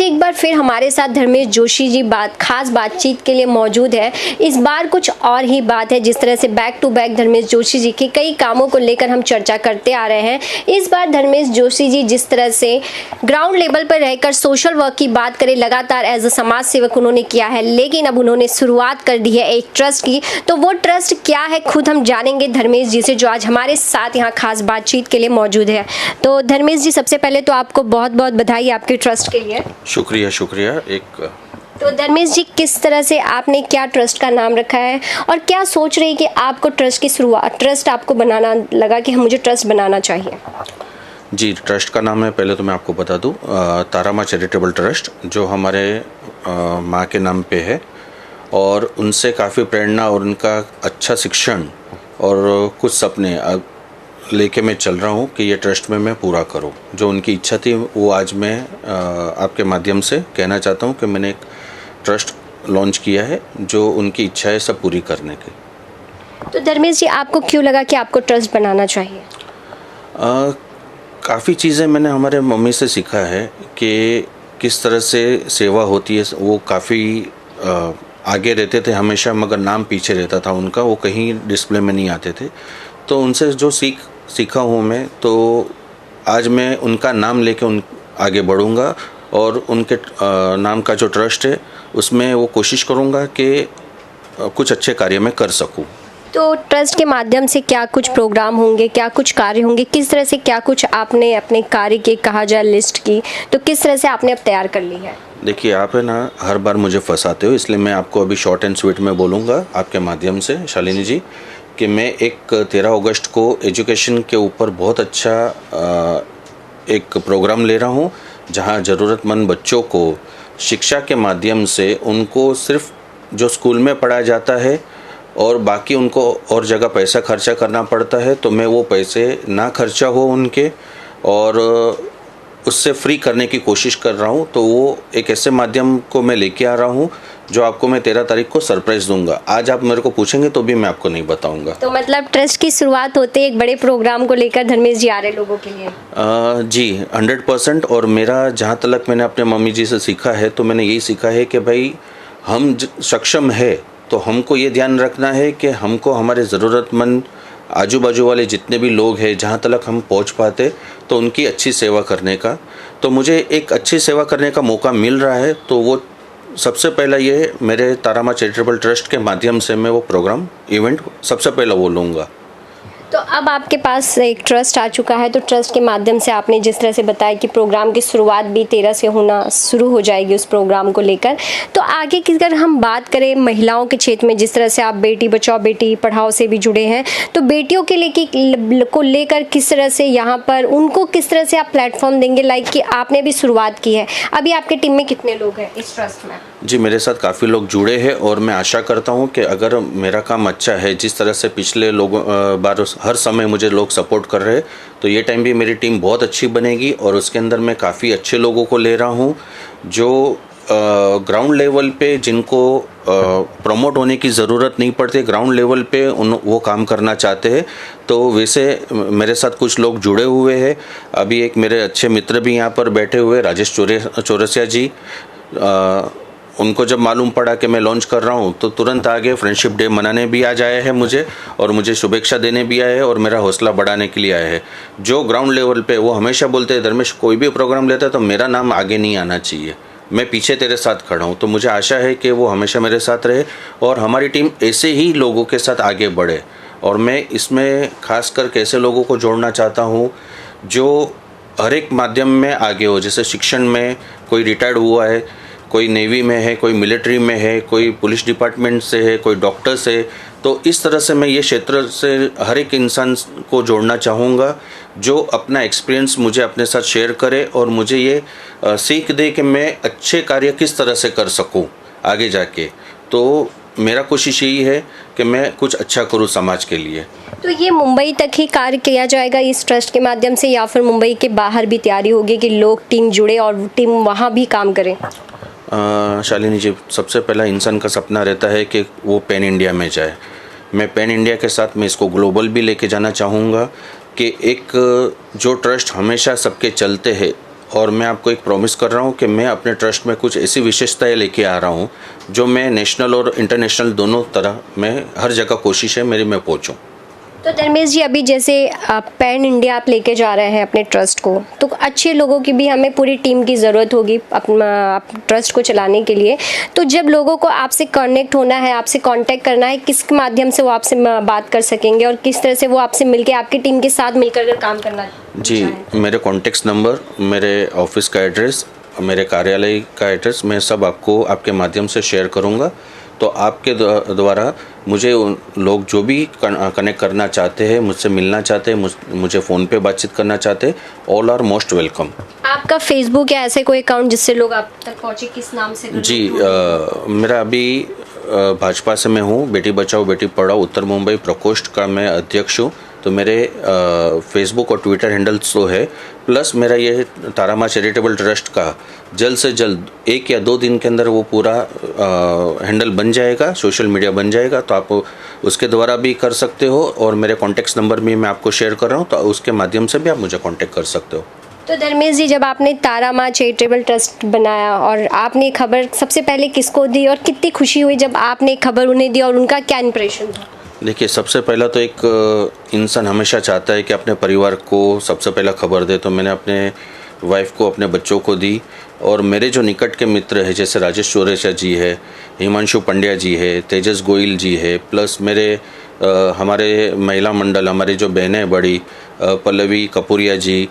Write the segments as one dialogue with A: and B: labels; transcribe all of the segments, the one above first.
A: आज एक बार फिर हमारे साथ धर्मेश जोशी जी खास बातचीत के लिए मौजूद है। इस बार कुछ और ही बात है, जिस तरह से back to back Dharmesh Joshi ji के कई कामों को लेकर हम चर्चा करते आ रहे हैं। इस बार धर्मेश जोशी जी जिस तरह से ग्राउंड लेवल पर रहकर सोशल वर्क की बात करें, लगातार एज अ समाज सेवक उन्होंने किया है, लेकिन अब उन्होंने शुरुआत कर दी है एक ट्रस्ट की। तो वो ट्रस्ट क्या है खुद हम जानेंगे धर्मेश जी से, जो आज हमारे साथ यहाँ खास बातचीत के लिए मौजूद है। तो धर्मेश जी, सबसे पहले तो आपको बहुत बहुत बधाई आपके ट्रस्ट के लिए।
B: शुक्रिया।
A: तो धर्मेश जी, किस तरह से आपने क्या ट्रस्ट का नाम रखा है और क्या सोच रही कि आपको ट्रस्ट आपको बनाना लगा कि मुझे ट्रस्ट बनाना चाहिए?
B: जी, ट्रस्ट का नाम है, पहले तो मैं आपको बता दूं, तारा माँ चैरिटेबल ट्रस्ट, जो हमारे माँ के नाम पे है और उनसे काफ़ी प्रेरणा और उनका अच्छा शिक्षण और कुछ सपने लेके मैं चल रहा हूँ कि ये ट्रस्ट में मैं पूरा करूँ। जो उनकी इच्छा थी वो आज मैं आपके माध्यम से कहना चाहता हूँ कि मैंने एक ट्रस्ट लॉन्च किया है जो उनकी इच्छा है सब पूरी करने की।
A: तो धर्मेश जी, आपको क्यों लगा कि आपको ट्रस्ट बनाना चाहिए?
B: काफ़ी चीज़ें मैंने हमारे मम्मी से सीखा है कि किस तरह से सेवा होती है। वो काफ़ी आगे रहते थे हमेशा, मगर नाम पीछे रहता था उनका, वो कहीं डिस्प्ले में नहीं आते थे। तो उनसे जो सीखा हूँ मैं, तो आज मैं उनका नाम लेके आगे बढ़ूँगा और उनके नाम का जो ट्रस्ट है उसमें वो कोशिश करूँगा कि कुछ अच्छे कार्य में कर सकूँ।
A: तो ट्रस्ट के माध्यम से क्या कुछ प्रोग्राम होंगे, क्या कुछ कार्य होंगे, किस तरह से क्या कुछ आपने अपने कार्य के कहा जाए लिस्ट की, तो किस तरह से आपने अब तैयार कर ली है?
B: देखिए, आप है ना हर बार मुझे फंसाते हो, इसलिए मैं आपको अभी शॉर्ट एंड स्वीट में बोलूँगा आपके माध्यम से शालिनी जी, कि मैं एक 13 अगस्त को एजुकेशन के ऊपर बहुत अच्छा एक प्रोग्राम ले रहा हूँ, जहाँ ज़रूरतमंद बच्चों को शिक्षा के माध्यम से उनको सिर्फ जो स्कूल में पढ़ाया जाता है और बाकी उनको और जगह पैसा खर्चा करना पड़ता है, तो मैं वो पैसे ना खर्चा हो उनके और उससे फ्री करने की कोशिश कर रहा हूँ। तो वो एक ऐसे माध्यम को मैं लेके आ रहा हूँ जो आपको मैं 13 तारीख को सरप्राइज दूंगा। आज आप मेरे को पूछेंगे तो भी मैं आपको नहीं बताऊंगा। तो
A: मतलब ट्रस्ट की शुरुआत होते एक बड़े प्रोग्राम को लेकर धर्मेश जी आ रहे लोगों के लिए?
B: जी 100%। और मेरा जहाँ तक मैंने अपने मम्मी जी से सीखा है, तो मैंने यही सीखा है कि भाई हम सक्षम है तो हमको ये ध्यान रखना है कि हमको हमारे ज़रूरतमंद आजू बाजू वाले जितने भी लोग हैं, जहाँ तक हम पहुँच पाते तो उनकी अच्छी सेवा करने का, तो मुझे एक अच्छी सेवा करने का मौका मिल रहा है। तो वो सबसे पहला ये मेरे तारा माँ चैरिटेबल ट्रस्ट के माध्यम से मैं वो प्रोग्राम इवेंट सबसे पहला वो लूँगा।
A: तो अब आपके पास एक ट्रस्ट आ चुका है, तो ट्रस्ट के माध्यम से आपने जिस तरह से बताया कि प्रोग्राम की शुरुआत भी 13 से होना शुरू हो जाएगी उस प्रोग्राम को लेकर, तो आगे की अगर हम बात करें महिलाओं के क्षेत्र में, जिस तरह से आप बेटी बचाओ बेटी पढ़ाओ से भी जुड़े हैं, तो बेटियों के लिए को लेकर किस तरह से यहाँ पर उनको किस तरह से आप प्लेटफॉर्म देंगे, लाइक कि आपने भी शुरुआत की है। अभी आपके टीम में कितने लोग हैं इस ट्रस्ट में?
B: जी, मेरे साथ काफ़ी लोग जुड़े हैं और मैं आशा करता हूँ कि अगर मेरा काम अच्छा है, जिस तरह से पिछले लोगों बार हर समय मुझे लोग सपोर्ट कर रहे हैं, तो ये टाइम भी मेरी टीम बहुत अच्छी बनेगी। और उसके अंदर मैं काफ़ी अच्छे लोगों को ले रहा हूँ जो ग्राउंड लेवल पे जिनको प्रमोट होने की ज़रूरत नहीं पड़ती, ग्राउंड लेवल पे वो काम करना चाहते हैं। तो वैसे मेरे साथ कुछ लोग जुड़े हुए हैं। अभी एक मेरे अच्छे मित्र भी यहाँ पर बैठे हुए, राजेश चौरसिया जी, उनको जब मालूम पड़ा कि मैं लॉन्च कर रहा हूँ तो तुरंत आगे फ्रेंडशिप डे मनाने भी आ जाए हैं मुझे, और मुझे शुभेच्छा देने भी आए हैं और मेरा हौसला बढ़ाने के लिए आए हैं। जो ग्राउंड लेवल पे वो हमेशा बोलते हैं, धर्मेश कोई भी प्रोग्राम लेता है तो मेरा नाम आगे नहीं आना चाहिए, मैं पीछे तेरे साथ खड़ा हूँ। तो मुझे आशा है कि वो हमेशा मेरे साथ रहे और हमारी टीम ऐसे ही लोगों के साथ आगे बढ़े। और मैं इसमें खास कर ऐसे लोगों को जोड़ना चाहता हूँ जो हर एक माध्यम में आगे हो। जैसे शिक्षण में कोई रिटायर्ड हुआ है, कोई नेवी में है, कोई मिलिट्री में है, कोई पुलिस डिपार्टमेंट से है, कोई डॉक्टर से। तो इस तरह से मैं ये क्षेत्र से हर एक इंसान को जोड़ना चाहूँगा जो अपना एक्सपीरियंस मुझे अपने साथ शेयर करे और मुझे ये सीख दे कि मैं अच्छे कार्य किस तरह से कर सकूँ आगे जाके। तो मेरा कोशिश यही है कि मैं कुछ अच्छा करूँ समाज के लिए।
A: तो ये मुंबई तक ही कार्य किया जाएगा इस ट्रस्ट के माध्यम से, या फिर मुंबई के बाहर भी तैयारी होगी कि लोग टीम जुड़े और टीम वहाँ भी काम करें?
B: शालिनी जी, सबसे पहला इंसान का सपना रहता है कि वो पैन इंडिया में जाए। मैं पैन इंडिया के साथ मैं इसको ग्लोबल भी लेके जाना चाहूँगा कि एक जो ट्रस्ट हमेशा सबके चलते हैं और मैं आपको एक प्रॉमिस कर रहा हूँ कि मैं अपने ट्रस्ट में कुछ ऐसी विशेषताएं लेके आ रहा हूँ जो मैं नेशनल और इंटरनेशनल दोनों तरह मैं हर जगह कोशिश है मेरी मैं पहुँचूँ।
A: तो धर्मेश जी, अभी जैसे आप पैन इंडिया आप लेके जा रहे हैं अपने ट्रस्ट को, तो अच्छे लोगों की भी हमें पूरी टीम की ज़रूरत होगी अपना ट्रस्ट को चलाने के लिए। तो जब लोगों को आपसे कनेक्ट होना है, आपसे कांटेक्ट करना है, किस माध्यम से वो आपसे बात कर सकेंगे और किस तरह से वो आपसे मिलके आपकी टीम के साथ मिलकर काम करना
B: जी, मेरे कॉन्टेक्ट नंबर, मेरे ऑफिस का एड्रेस, मेरे कार्यालय का एड्रेस मैं सब आपको आपके माध्यम से शेयर करूँगा। तो आपके द्वारा मुझे उन लोग जो भी कनेक्ट करना चाहते हैं, मुझसे मिलना चाहते हैं, मुझे फ़ोन पे बातचीत करना चाहते हैं, ऑल आर मोस्ट वेलकम।
A: आपका फेसबुक या ऐसे कोई अकाउंट जिससे लोग आप तक पहुँचे, किस नाम से?
B: जी, मेरा अभी भाजपा से मैं हूँ, बेटी बचाओ बेटी पढ़ाओ उत्तर मुंबई प्रकोष्ठ का मैं अध्यक्ष हूँ। तो मेरे फेसबुक और ट्विटर हैंडल्स तो है, प्लस मेरा ये तारा माँ चैरिटेबल ट्रस्ट का जल्द से जल्द 1 या 2 दिन के अंदर वो पूरा हैंडल बन जाएगा, सोशल मीडिया बन जाएगा। तो आप उसके द्वारा भी कर सकते हो और मेरे कॉन्टेक्ट नंबर भी मैं आपको शेयर कर रहा हूँ, तो उसके माध्यम से भी आप मुझे कॉन्टेक्ट कर सकते हो।
A: तो धर्मेश जी, जब आपने तारा माँ चैरिटेबल ट्रस्ट बनाया और आपने खबर सबसे पहले किसको दी और कितनी खुशी हुई जब आपने खबर उन्हें दी और उनका क्या इंप्रेशन था?
B: देखिए, सबसे पहला तो एक इंसान हमेशा चाहता है कि अपने परिवार को सबसे पहला खबर दे। तो मैंने अपने वाइफ को, अपने बच्चों को दी और मेरे जो निकट के मित्र हैं जैसे राजेश चौरेशा जी है, हिमांशु पंड्या जी है, तेजस गोयल जी है, प्लस मेरे हमारे महिला मंडल, हमारी जो बहनें बड़ी पल्लवी कपूरिया जी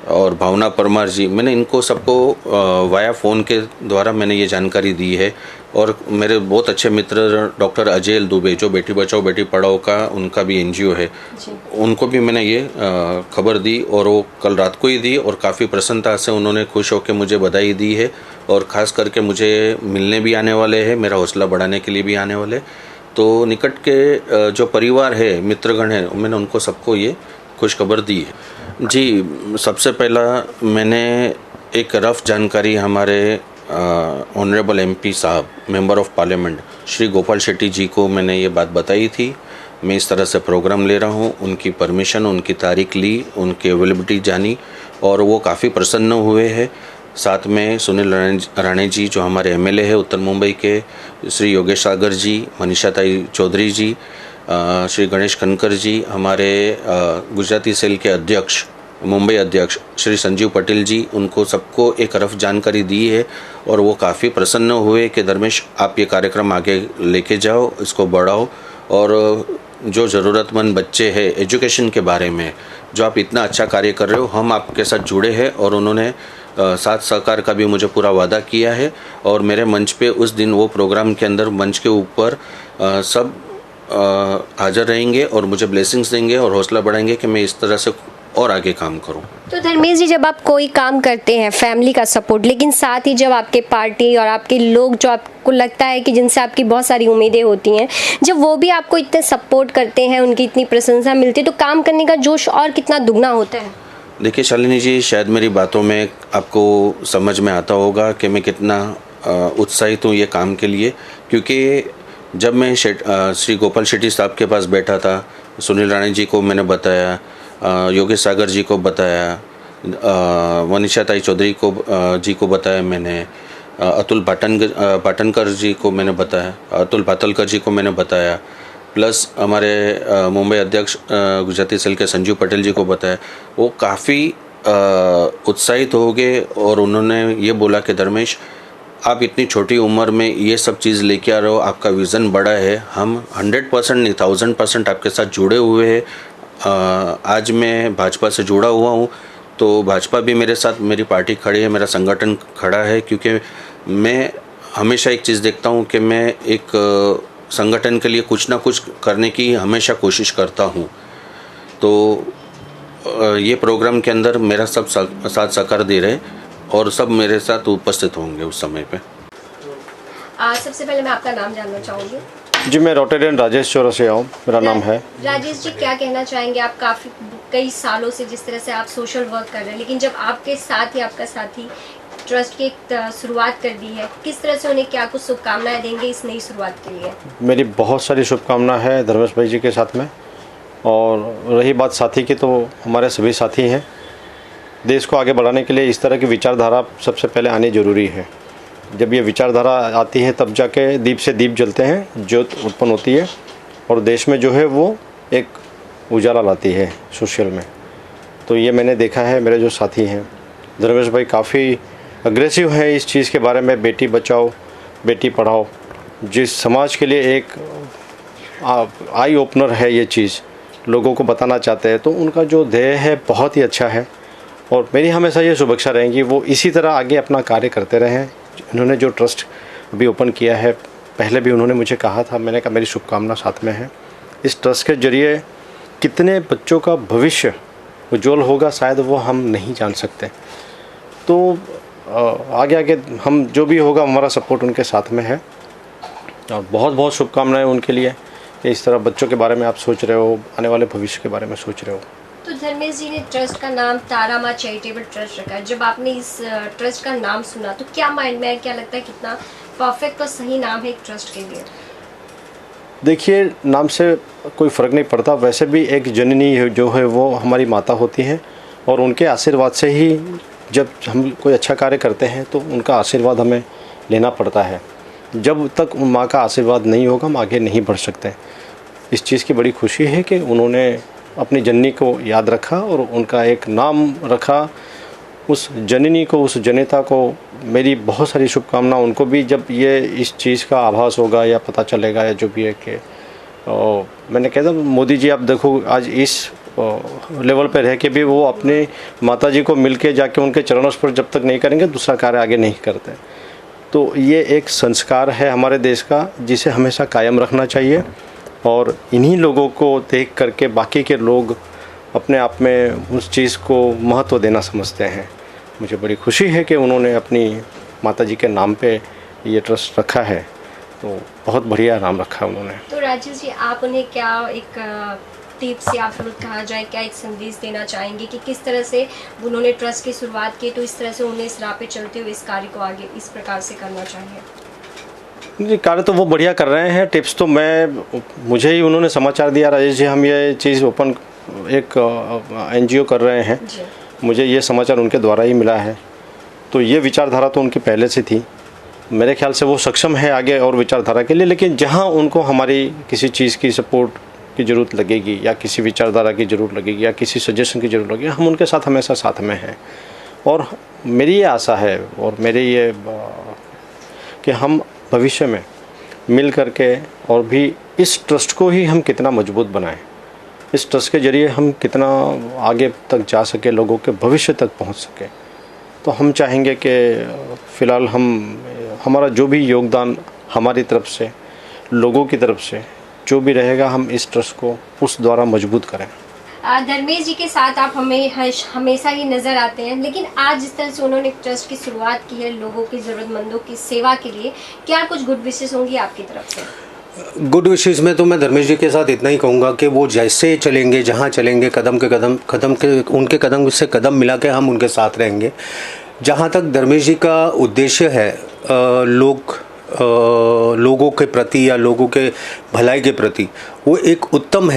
B: और भावना परमार जी, मैंने इनको सबको वाया फ़ोन के द्वारा मैंने ये जानकारी दी है। और मेरे बहुत अच्छे मित्र डॉक्टर अजय दुबे जो बेटी बचाओ बेटी पढ़ाओ का उनका भी एनजीओ है, उनको भी मैंने ये खबर दी और वो कल रात को ही दी और काफ़ी प्रसन्नता से उन्होंने खुश होकर मुझे बधाई दी है और ख़ास करके मुझे मिलने भी आने वाले हैं, मेरा हौसला बढ़ाने के लिए भी आने वाले। तो निकट के जो परिवार है, मित्रगण है, मैंने उनको सबको ये खुशखबर दी है। जी, सबसे पहला मैंने एक रफ जानकारी हमारे ऑनरेबल एमपी साहब, member of parliament Shri Gopal Shetty ji को मैंने ये बात बताई थी। मैं इस तरह से प्रोग्राम ले रहा हूँ, उनकी परमिशन, उनकी तारीख ली, उनकी अवेलेबिलिटी जानी और वो काफ़ी प्रसन्न हुए हैं। साथ में सुनील राणे जी जो हमारे एमएलए है उत्तर मुंबई के, श्री योगेश सागर जी, मनीषाताई चौधरी जी, श्री गणेश खनकर जी, हमारे गुजराती सेल के अध्यक्ष, मुंबई अध्यक्ष श्री संजीव पटेल जी, उनको सबको एक रफ जानकारी दी है और वो काफ़ी प्रसन्न हुए कि धर्मेश आप ये कार्यक्रम आगे लेके जाओ, इसको बढ़ाओ और जो ज़रूरतमंद बच्चे हैं एजुकेशन के बारे में जो आप इतना अच्छा कार्य कर रहे हो, हम आपके साथ जुड़े हैं। और उन्होंने साथ सहकार का भी मुझे पूरा वादा किया है और मेरे मंच पे उस दिन वो प्रोग्राम के अंदर मंच के ऊपर सब हाज़िर रहेंगे और मुझे ब्लेसिंग्स देंगे और हौसला बढ़ाएंगे कि मैं इस तरह से और आगे काम करूं।
A: तो धर्मेश जी, जब आप कोई काम करते हैं, फैमिली का सपोर्ट, लेकिन साथ ही जब आपके पार्टी और आपके लोग जो आपको लगता है कि जिनसे आपकी बहुत सारी उम्मीदें होती हैं, जब वो भी आपको इतने सपोर्ट करते हैं, उनकी इतनी प्रशंसा मिलती है, तो काम करने का जोश और कितना दुगना होता है?
B: देखिए शालिनी जी, शायद मेरी बातों में आपको समझ में आता होगा कि मैं कितना उत्साहित हूँ ये काम के लिए। क्योंकि जब मैं श्री गोपाल शेट्टी साहब के पास बैठा था, सुनील राणे जी को मैंने बताया, योगेश सागर जी को बताया, मनीषाताई चौधरी को बताया मैंने, अतुल पाटनकर जी को मैंने बताया, अतुल पातलकर जी को मैंने बताया, प्लस हमारे मुंबई अध्यक्ष गुजराती सेल के संजीव पटेल जी को बताया। वो काफ़ी उत्साहित हो गए और उन्होंने ये बोला कि धर्मेश आप इतनी छोटी उम्र में ये सब चीज़ लेके आ रहे हो, आपका विज़न बड़ा है, हम 100% नहीं 1000% आपके साथ जुड़े हुए हैं। आज मैं भाजपा से जुड़ा हुआ हूँ, तो भाजपा भी मेरे साथ, मेरी पार्टी खड़ी है, मेरा संगठन खड़ा है। क्योंकि मैं हमेशा एक चीज़ देखता हूँ कि मैं एक संगठन के लिए कुछ ना कुछ करने की हमेशा कोशिश करता हूँ। तो ये प्रोग्राम के अंदर मेरा सब साथ सहकार दे रहे और सब मेरे साथ उपस्थित होंगे उस समय पे।
A: सबसे पहले मैं आपका नाम जानना चाहूँगी।
C: जी, मैं रोटेरियन राजेश चौरसिया हूँ, मेरा नाम है।
A: राजेश जी, क्या कहना चाहेंगे आप? कई सालों से जिस तरह से आप सोशल वर्क कर रहे हैं, लेकिन जब आपके साथ ही आपका साथी ट्रस्ट की शुरुआत कर दी है, किस तरह से उन्हें क्या कुछ शुभकामनाएं देंगे इस नई शुरुआत के लिए?
C: मेरी बहुत सारी शुभकामनाएं है धर्मेश भाई जी के साथ में। और रही बात साथी की, तो हमारे सभी साथी हैं देश को आगे बढ़ाने के लिए इस तरह की विचारधारा सबसे पहले आनी ज़रूरी है। जब ये विचारधारा आती है तब जाके दीप से दीप जलते हैं, ज्योत उत्पन्न होती है और देश में जो है वो एक उजाला लाती है सोशल में। तो ये मैंने देखा है। मेरे जो साथी हैं धर्मेश भाई काफ़ी अग्रेसिव है इस चीज़ के बारे में, बेटी बचाओ बेटी पढ़ाओ, जिस समाज के लिए एक आई ओपनर है ये चीज़, लोगों को बताना चाहते हैं। तो उनका जो ध्येय है बहुत ही अच्छा है और मेरी हमेशा ये शुभेच्छा रहेंगी वो इसी तरह आगे अपना कार्य करते रहें। इन्होंने जो ट्रस्ट अभी ओपन किया है, पहले भी उन्होंने मुझे कहा था, मैंने कहा मेरी शुभकामना साथ में है। इस ट्रस्ट के जरिए कितने बच्चों का भविष्य उज्ज्वल होगा शायद वो हम नहीं जान सकते। तो आगे आगे हम जो भी होगा हमारा सपोर्ट उनके साथ में है और बहुत बहुत शुभकामनाएं उनके लिए कि इस तरह बच्चों के बारे में आप सोच रहे हो, आने वाले भविष्य के बारे में सोच रहे हो।
A: तो धर्मेश जी ने ट्रस्ट का नाम तारा माँ चैरिटेबल ट्रस्ट रखा है। जब आपने इस ट्रस्ट का नाम सुना तो क्या माइंड में आया, क्या लगता है कितना परफेक्ट और सही नाम है एक ट्रस्ट के लिए?
C: देखिए, नाम से कोई फ़र्क नहीं पड़ता। वैसे भी एक जननी जो है वो हमारी माता होती है और उनके आशीर्वाद से ही जब हम कोई अच्छा कार्य करते हैं तो उनका आशीर्वाद हमें लेना पड़ता है। जब तक माँ का आशीर्वाद नहीं होगा हम आगे नहीं बढ़ सकते। इस चीज़ की बड़ी खुशी है कि उन्होंने अपनी जननी को याद रखा और उनका एक नाम रखा। उस जननी को, उस जनेता को मेरी बहुत सारी शुभकामना। उनको भी जब ये इस चीज़ का आभास होगा या पता चलेगा या जो भी है कि मैंने कहता मोदी जी आप देखो आज इस लेवल पर रह के भी वो अपने माता जी को मिल के जाके उनके चरणों पर जब तक नहीं करेंगे दूसरा कार्य आगे नहीं करते। तो ये एक संस्कार है हमारे देश का जिसे हमेशा कायम रखना चाहिए और इन्हीं लोगों को देख करके बाकी के लोग अपने आप में उस चीज़ को महत्व देना समझते हैं। मुझे बड़ी खुशी है कि उन्होंने अपनी माताजी के नाम पे ये ट्रस्ट रखा है, तो बहुत बढ़िया नाम रखा है उन्होंने।
A: तो राजेश जी आप उन्हें क्या एक टिप्स या फिर कहा जाए क्या एक संदेश देना चाहेंगे कि किस तरह से उन्होंने ट्रस्ट की शुरुआत की, तो इस तरह से उन्हें इस राह पे चलते हुए इस कार्य को आगे इस प्रकार से करना चाहिए?
C: जी कार्य तो वो बढ़िया कर रहे हैं। टिप्स तो मुझे ही उन्होंने समाचार दिया, राजेश जी हम ये चीज़ ओपन एक NGO कर रहे हैं, मुझे ये समाचार उनके द्वारा ही मिला है। तो ये विचारधारा तो उनकी पहले से थी। मेरे ख्याल से वो सक्षम है आगे और विचारधारा के लिए, लेकिन जहाँ उनको हमारी किसी चीज़ की सपोर्ट की ज़रूरत लगेगी या किसी विचारधारा की ज़रूरत लगेगी या किसी सजेशन की ज़रूरत लगेगी, हम उनके साथ हमेशा साथ में हैं। और मेरी ये आशा है और मेरी ये कि हम भविष्य में मिल करके और भी इस ट्रस्ट को ही हम कितना मजबूत बनाएं, इस ट्रस्ट के ज़रिए हम कितना आगे तक जा सके, लोगों के भविष्य तक पहुंच सके। तो हम चाहेंगे कि फ़िलहाल हमारा जो भी योगदान हमारी तरफ से, लोगों की तरफ से जो भी रहेगा, हम इस ट्रस्ट को उस द्वारा मजबूत करें।
A: धर्मेश जी के साथ आप हमेशा ही नज़र आते हैं, लेकिन आज जिस तरह से उन्होंने ट्रस्ट की शुरुआत की है लोगों की ज़रूरतमंदों की सेवा के लिए, क्या कुछ गुड विशेस होंगी आपकी तरफ से?
D: गुड विशेस में तो मैं धर्मेश जी के साथ इतना ही कहूँगा कि वो जैसे चलेंगे, जहाँ चलेंगे, उनके कदम से कदम मिला के हम उनके साथ रहेंगे। जहाँ तक धर्मेश जी का उद्देश्य है लोगों के प्रति या लोगों के भलाई के प्रति, वो एक उत्तम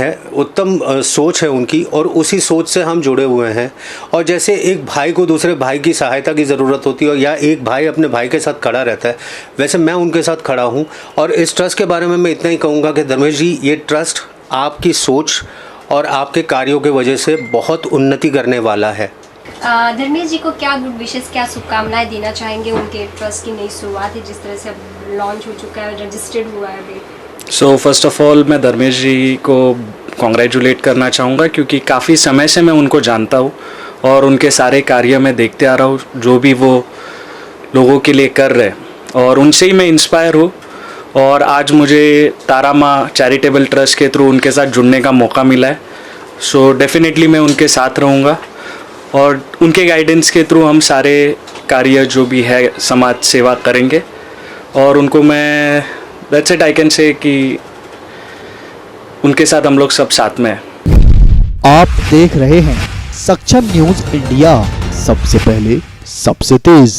D: सोच है उनकी और उसी सोच से हम जुड़े हुए हैं। और जैसे एक भाई को दूसरे भाई की सहायता की ज़रूरत होती है या एक भाई अपने भाई के साथ खड़ा रहता है, वैसे मैं उनके साथ खड़ा हूँ। और इस ट्रस्ट के बारे में मैं इतना ही कहूँगा कि धर्मेश जी, ये ट्रस्ट आपकी सोच और आपके कार्यों के वजह से बहुत उन्नति करने वाला है।
A: धर्मेश जी को क्या गुड विशेस, क्या शुभकामनाएं देना चाहेंगे? उनके ट्रस्ट की नई शुरुआत है, जिस तरह से अब लॉन्च हो चुका है, रजिस्टर्ड हुआ है अभी।
E: सो फर्स्ट ऑफ ऑल मैं धर्मेश जी को कॉन्ग्रेचुलेट करना चाहूँगा क्योंकि काफ़ी समय से मैं उनको जानता हूँ और उनके सारे कार्य मैं देखते आ रहा हूँ, जो भी वो लोगों के लिए कर रहे हैं और उनसे ही मैं इंस्पायर हूँ। और आज मुझे तारा माँ चैरिटेबल ट्रस्ट के थ्रू उनके साथ जुड़ने का मौका मिला है। सो डेफिनेटली मैं उनके साथ रहूँगा और उनके गाइडेंस के थ्रू हम सारे कार्य जो भी है समाज सेवा करेंगे। और उनको मैं that's it I can say कि उनके साथ हम लोग सब साथ में हैं।
F: आप देख रहे हैं सक्षम न्यूज इंडिया, सबसे पहले सबसे तेज।